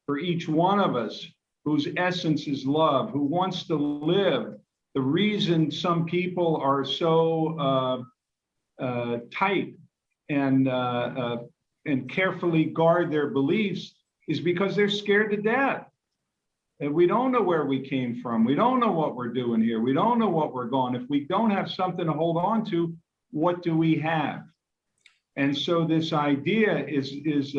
for each one of us whose essence is love, who wants to live. The reason some people are so tight and carefully guard their beliefs is because they're scared to death. And we don't know where we came from. We don't know what we're doing here. We don't know what we're going. If we don't have something to hold on to, what do we have? And so this idea is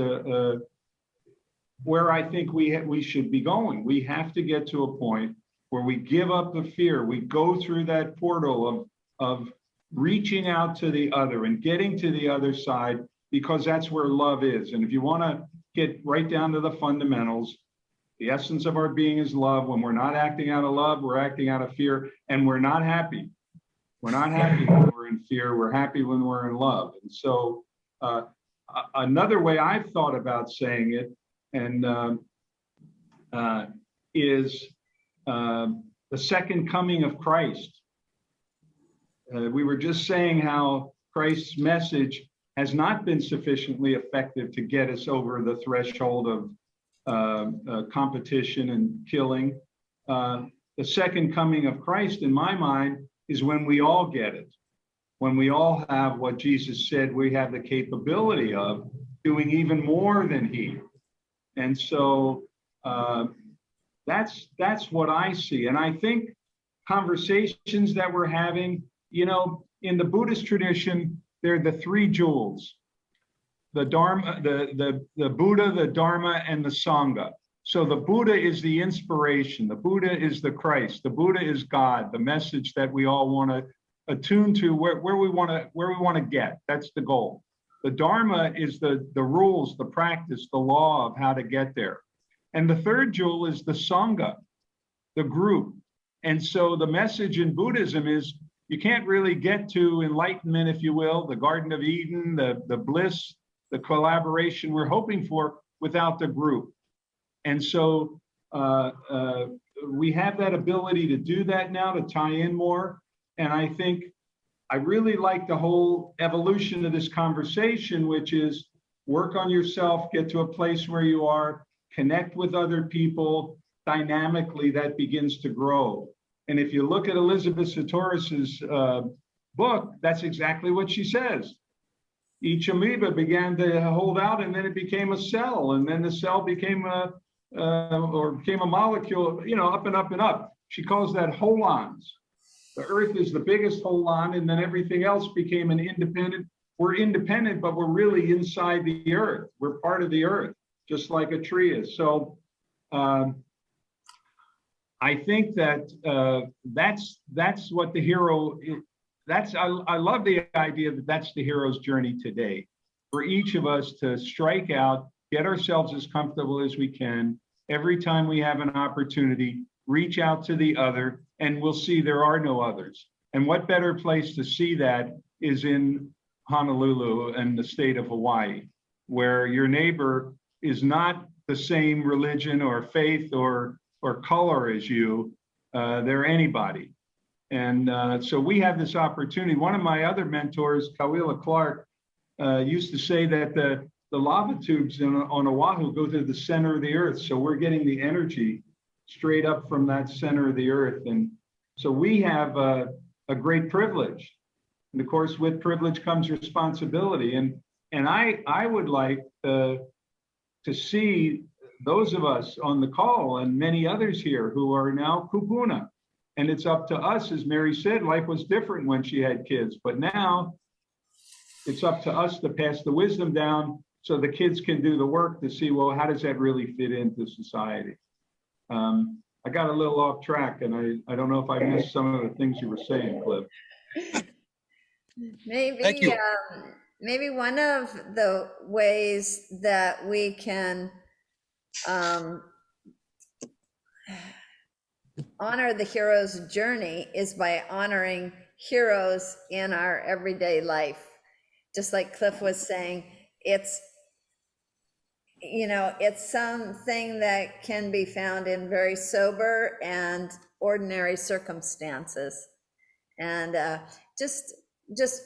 where I think we should be going. We have to get to a point where we give up the fear. We go through that portal of reaching out to the other and getting to the other side, because that's where love is. And if you want to get right down to the fundamentals, The essence of our being is love. When we're not acting out of love, we're acting out of fear, and we're not happy. We're not happy when we're in fear. We're happy when we're in love. And so another way I've thought about saying it and is the second coming of Christ. We were just saying how Christ's message has not been sufficiently effective to get us over the threshold of competition and killing. The second coming of Christ, in my mind, is when we all get it, when we all have what Jesus said we have the capability of doing even more than he. And so that's what I see. And I think conversations that we're having, you know, in the Buddhist tradition, they're the three jewels: the Dharma, the Buddha, the Dharma, and the Sangha. So the Buddha is the inspiration. The Buddha is the Christ. The Buddha is God, the message that we all want to attune to, where we want to get. That's the goal. The Dharma is the rules, the practice, the law of how to get there. And the third jewel is the Sangha, the group. And so the message in Buddhism is you can't really get to enlightenment, if you will, the Garden of Eden, the bliss, the collaboration we're hoping for without the group. And so we have that ability to do that now, to tie in more. And I think I really like the whole evolution of this conversation, which is work on yourself, get to a place where you are, connect with other people. Dynamically, that begins to grow. And if you look at Elizabeth Satoris's book, that's exactly what she says. Each amoeba began to hold out, and then it became a cell, and then the cell became a molecule, you know, up and up and up. She calls that holons. The earth is the biggest holon, and then everything else became an independent. We're independent, but we're really inside the earth. We're part of the earth, just like a tree is. So I think that that's what the hero. I love the idea that that's the hero's journey today, for each of us to strike out, get ourselves as comfortable as we can. Every time we have an opportunity, reach out to the other, and we'll see there are no others. And what better place to see that is in Honolulu and the state of Hawaii, where your neighbor is not the same religion or faith or color as you. They're anybody. And so we have this opportunity. One of my other mentors, Kawila Clark, used to say that the lava tubes on Oahu go to the center of the earth. So we're getting the energy straight up from that center of the earth. And so we have a great privilege. And of course, with privilege comes responsibility. And I would like to see those of us on the call and many others here who are now kupuna. And it's up to us, as Mary said, life was different when she had kids, but now it's up to us to pass the wisdom down so the kids can do the work to see, well, how does that really fit into society? I got a little off track, and I don't know if I missed some of the things you were saying, Cliff. Thank you. Maybe one of the ways that we can honor the hero's journey is by honoring heroes in our everyday life. Just like Cliff was saying, it's, you know, it's something that can be found in very sober and ordinary circumstances. And just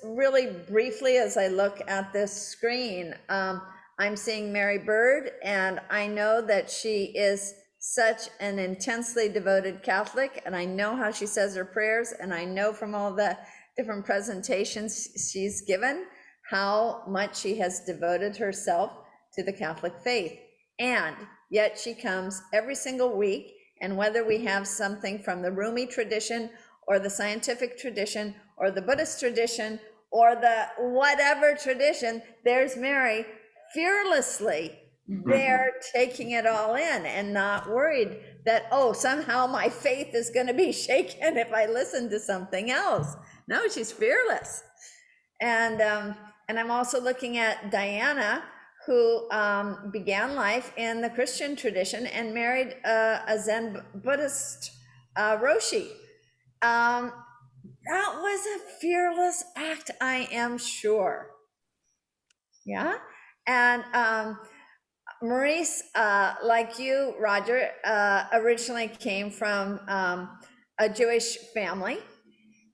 really briefly, as I look at this screen, I'm seeing Mary Bird, and I know that she is such an intensely devoted Catholic, and I know how she says her prayers, and I know from all the different presentations she's given how much she has devoted herself to the Catholic faith. And yet she comes every single week, and whether we have something from the Rumi tradition or the scientific tradition or the Buddhist tradition or the whatever tradition, there's Mary fearlessly there taking it all in and not worried that, oh, somehow my faith is going to be shaken if I listen to something else. No, she's fearless. And I'm also looking at Diana, who began life in the Christian tradition and married a Zen Buddhist Roshi. That was a fearless act, I am sure. Yeah. And Maurice, like you, Roger, originally came from a Jewish family.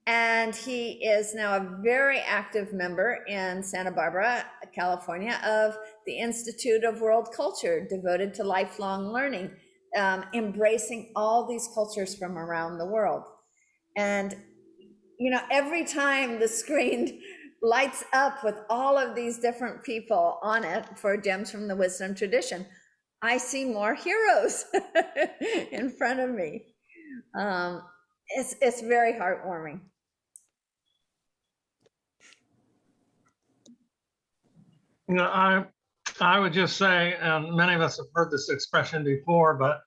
And he is now a very active member in Santa Barbara, California, of the Institute of World Culture, devoted to lifelong learning, embracing all these cultures from around the world. And, you know, every time the screen lights up with all of these different people on it for Gems from the Wisdom Tradition, I see more heroes in front of me. It's very heartwarming. You know, I would just say, and many of us have heard this expression before, but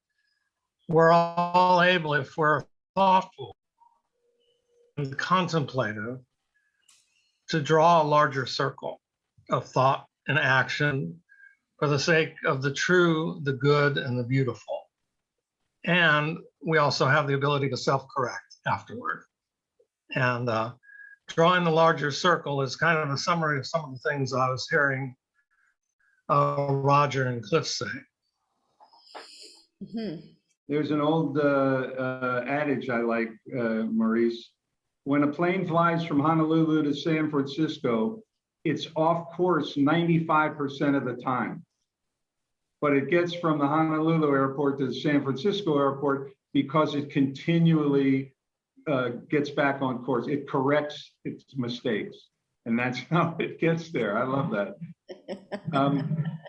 we're all able, if we're thoughtful and contemplative, to draw a larger circle of thought and action for the sake of the true, the good, and the beautiful. And we also have the ability to self-correct afterward. And drawing the larger circle is kind of a summary of some of the things I was hearing Roger and Cliff say. Mm-hmm. There's an old adage I like, Maurice. When a plane flies from Honolulu to San Francisco, it's off course 95% of the time. But it gets from the Honolulu airport to the San Francisco airport because it continually gets back on course. It corrects its mistakes. And that's how it gets there. I love that.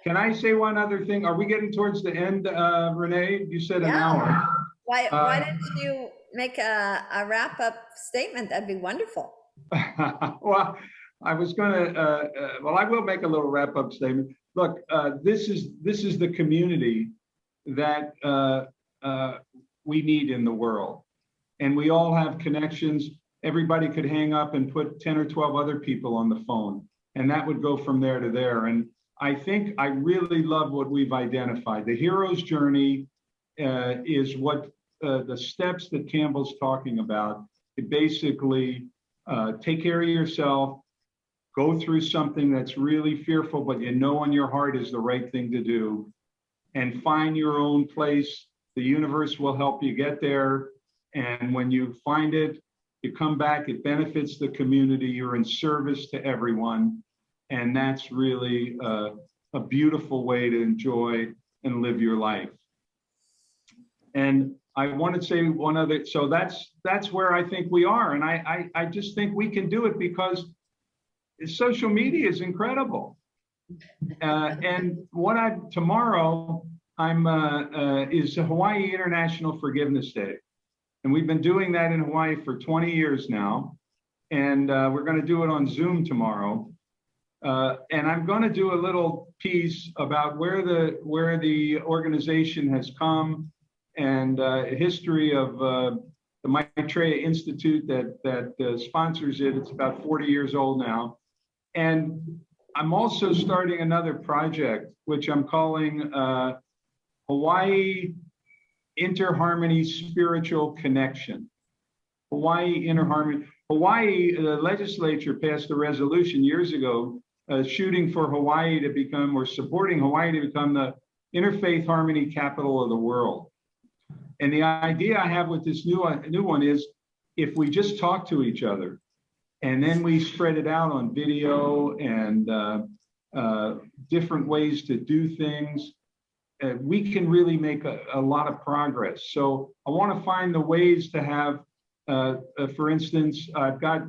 Can I say one other thing? Are we getting towards the end, Renee? You said an hour. Why don't you make a wrap-up statement? That'd be wonderful. Well, I was going to, well, I will make a little wrap-up statement. Look, this is the community that we need in the world. And we all have connections. Everybody could hang up and put 10 or 12 other people on the phone, and that would go from there to there. And I think I really love what we've identified. The hero's journey is what the steps that Campbell's talking about. It basically take care of yourself, go through something that's really fearful, but you know in your heart is the right thing to do, and find your own place. The universe will help you get there. And when you find it, you come back, it benefits the community, you're in service to everyone. And that's really a beautiful way to enjoy and live your life. And I want to say one other, so that's where I think we are. And I just think we can do it because social media is incredible. And tomorrow is Hawaii International Forgiveness Day. And we've been doing that in Hawaii for 20 years now. And we're going to do it on Zoom tomorrow. And I'm going to do a little piece about where the organization has come and a history of the Maitreya Institute that sponsors it. It's about 40 years old now. And I'm also starting another project, which I'm calling Hawaii Interharmony Spiritual Connection. Hawaii Interharmony. Hawaii, the legislature passed a resolution years ago shooting for Hawaii to become, or supporting Hawaii to become, the interfaith harmony capital of the world. And the idea I have with this new one is, if we just talk to each other and then we spread it out on video and different ways to do things, we can really make a lot of progress. So I want to find the ways to have, for instance, I've got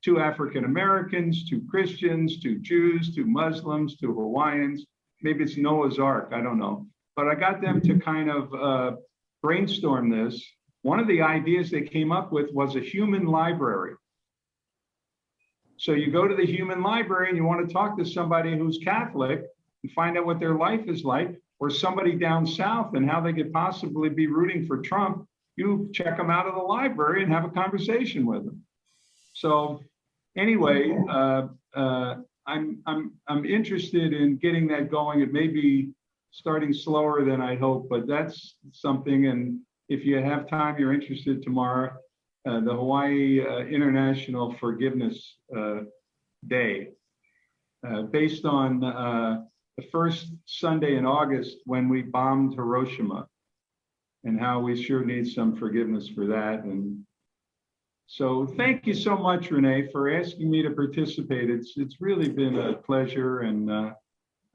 two African Americans, 2 Christians, 2 Jews, 2 Muslims, 2 Hawaiians. Maybe it's Noah's Ark, I don't know. But I got them to kind of brainstorm this. One of the ideas they came up with was a human library. So you go to the human library and you want to talk to somebody who's Catholic and find out what their life is like, or somebody down south and how they could possibly be rooting for Trump. You check them out of the library and have a conversation with them. So anyway, I'm interested in getting that going. It may be starting slower than I hope, but that's something. And if you have time, you're interested tomorrow, the Hawaii International Forgiveness Day, based on the first Sunday in August when we bombed Hiroshima, and how we sure need some forgiveness for that. And so thank you so much, Renee, for asking me to participate. It's really been a pleasure, and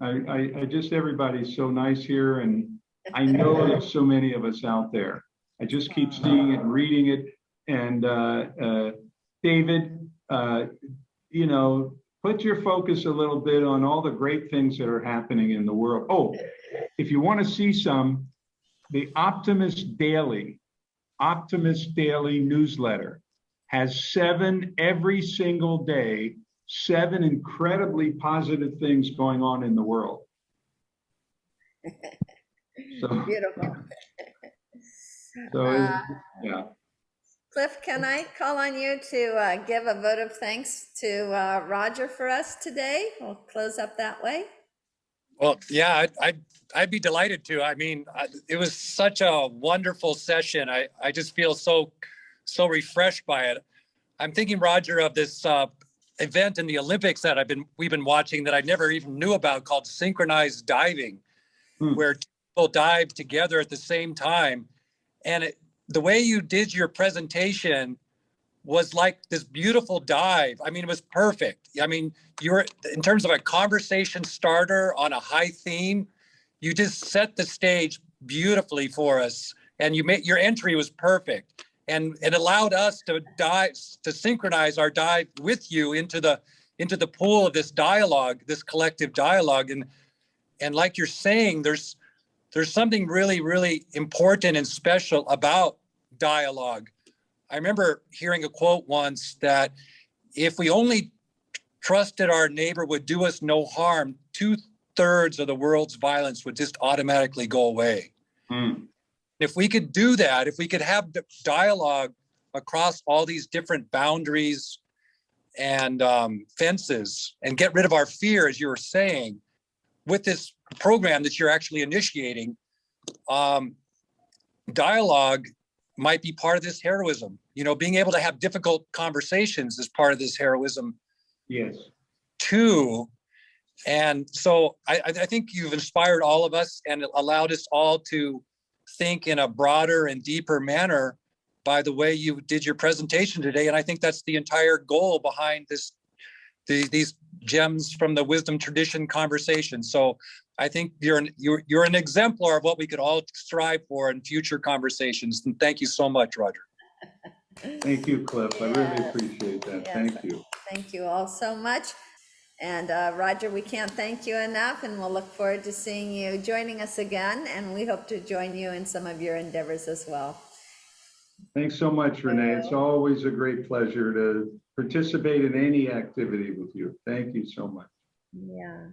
I just, everybody's so nice here, and I know there's so many of us out there. I just keep seeing it and reading it. And David, you know, put your focus a little bit on all the great things that are happening in the world. Oh, if you want to see some, the Optimist Daily newsletter has 7 every single day, 7 incredibly positive things going on in the world. So Beautiful. So yeah. Cliff, can I call on you to give a vote of thanks to Roger for us today? We'll close up that way. Well, yeah, I'd be delighted to. I mean, it was such a wonderful session. I just feel so refreshed by it. I'm thinking, Roger, of this event in the Olympics that we've been watching that I never even knew about, called synchronized diving, where people dive together at the same time. And the way you did your presentation was like this beautiful dive. I mean, it was perfect. I mean, you were, in terms of a conversation starter on a high theme, you just set the stage beautifully for us. And your entry was perfect. And it allowed us to synchronize our dive with you into the pool of this dialogue, this collective dialogue. And like you're saying, there's something really, really important and special about dialogue. I remember hearing a quote once that if we only trusted our neighbor would do us no harm, 2/3 of the world's violence would just automatically go away. If we could do that, if we could have dialogue across all these different boundaries and fences and get rid of our fear, as you were saying, with this program that you're actually initiating, dialogue might be part of this heroism. You know, being able to have difficult conversations is part of this heroism. Yes. Too. And so I think you've inspired all of us and allowed us all to think in a broader and deeper manner by the way you did your presentation today. And I think that's the entire goal behind these gems from the wisdom tradition conversation. So I think you're an exemplar of what we could all strive for in future conversations. And thank you so much, Roger. Thank you, Cliff. I really appreciate that. Yes. Thank you. Thank you all so much. And Roger, we can't thank you enough, and we'll look forward to seeing you joining us again. And we hope to join you in some of your endeavors as well. Thanks so much, Renee. It's always a great pleasure to participate in any activity with you. Thank you so much. Yeah.